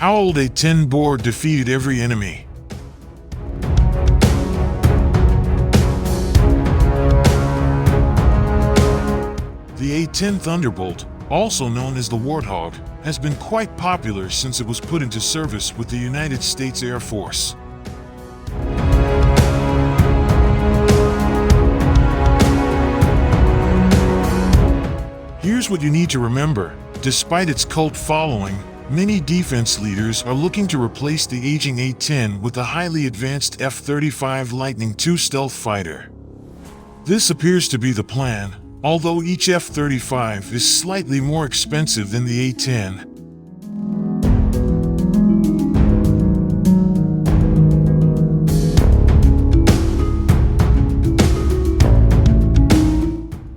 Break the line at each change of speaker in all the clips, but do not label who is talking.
How old A-10 Boar defeated every enemy. The A-10 Thunderbolt, also known as the Warthog, has been quite popular since it was put into service with the United States Air Force. Here's what you need to remember. Despite its cult following, many defense leaders are looking to replace the aging A-10 with a highly advanced F-35 Lightning II stealth fighter. This appears to be the plan, although each F-35 is slightly more expensive than the A-10.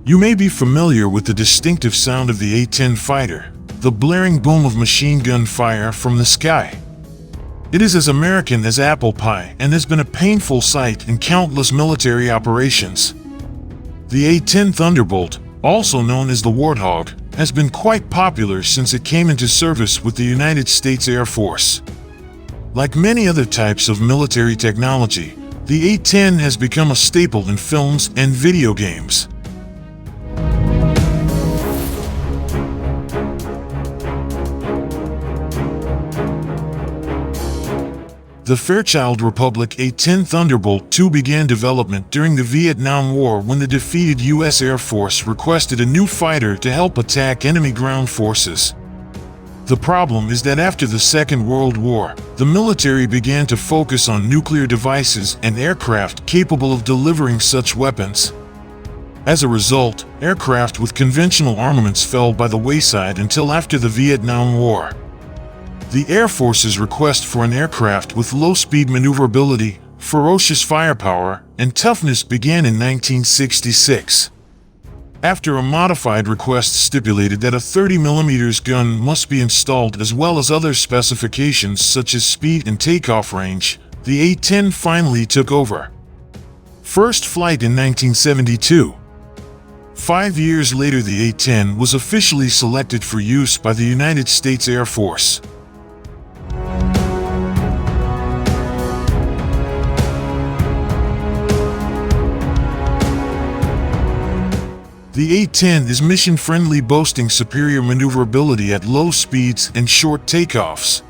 You may be familiar with the distinctive sound of the A-10 fighter, the blaring boom of machine gun fire from the sky. It is as American as apple pie and has been a painful sight in countless military operations. The A-10 Thunderbolt, also known as the Warthog, has been quite popular since it came into service with the United States Air Force. Like many other types of military technology, the A-10 has become a staple in films and video games. The Fairchild Republic A-10 Thunderbolt II began development during the Vietnam War when the defeated U.S. Air Force requested a new fighter to help attack enemy ground forces. The problem is that after the Second World War, the military began to focus on nuclear devices and aircraft capable of delivering such weapons. As a result, aircraft with conventional armaments fell by the wayside until after the Vietnam War. The Air Force's request for an aircraft with low-speed maneuverability, ferocious firepower, and toughness began in 1966. After a modified request stipulated that a 30mm gun must be installed as well as other specifications such as speed and takeoff range, the A-10 finally took over. First flight in 1972. 5 years later, the A-10 was officially selected for use by the United States Air Force. The A-10 is mission-friendly, boasting superior maneuverability at low speeds and short takeoffs.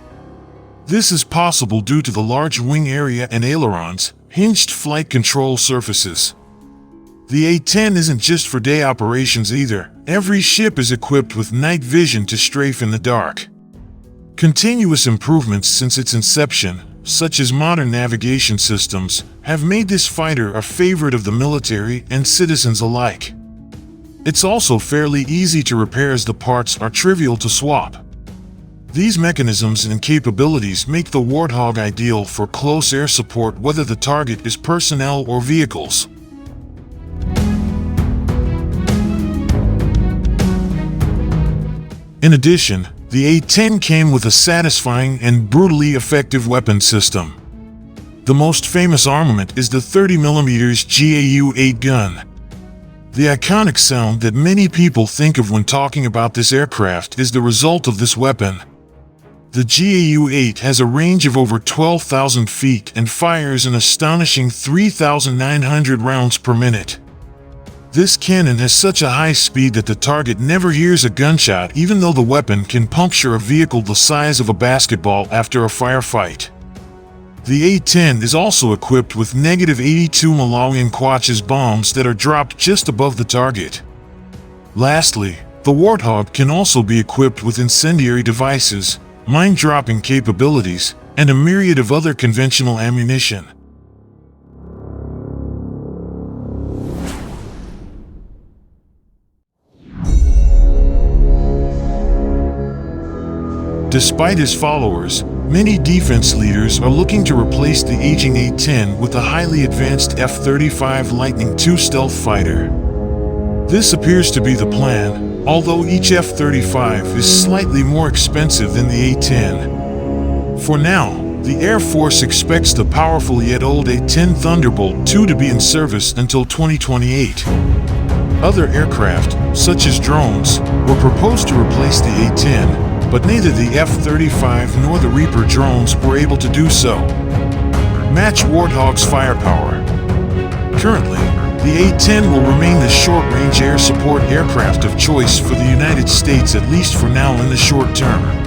This is possible due to the large wing area and ailerons, hinged flight control surfaces. The A-10 isn't just for day operations either. Every ship is equipped with night vision to strafe in the dark. Continuous improvements since its inception, such as modern navigation systems, have made this fighter a favorite of the military and citizens alike. It's also fairly easy to repair as the parts are trivial to swap. These mechanisms and capabilities make the Warthog ideal for close air support, whether the target is personnel or vehicles. In addition, the A-10 came with a satisfying and brutally effective weapon system. The most famous armament is the 30mm GAU-8 gun. The iconic sound that many people think of when talking about this aircraft is the result of this weapon. The GAU-8 has a range of over 12,000 feet and fires an astonishing 3,900 rounds per minute. This cannon has such a high speed that the target never hears a gunshot, even though the weapon can puncture a vehicle the size of a basketball after a firefight. The A-10 is also equipped with -82 Malawian Quachas bombs that are dropped just above the target. Lastly, the Warthog can also be equipped with incendiary devices, mine-dropping capabilities, and a myriad of other conventional ammunition. Despite his followers, many defense leaders are looking to replace the aging A-10 with a highly advanced F-35 Lightning II stealth fighter. This appears to be the plan, although each F-35 is slightly more expensive than the A-10. For now, the Air Force expects the powerful yet old A-10 Thunderbolt II to be in service until 2028. Other aircraft, such as drones, were proposed to replace the A-10, but neither the F-35 nor the Reaper drones were able to do so. Match Warthog's firepower. Currently, the A-10 will remain the short-range air support aircraft of choice for the United States, at least for now in the short term.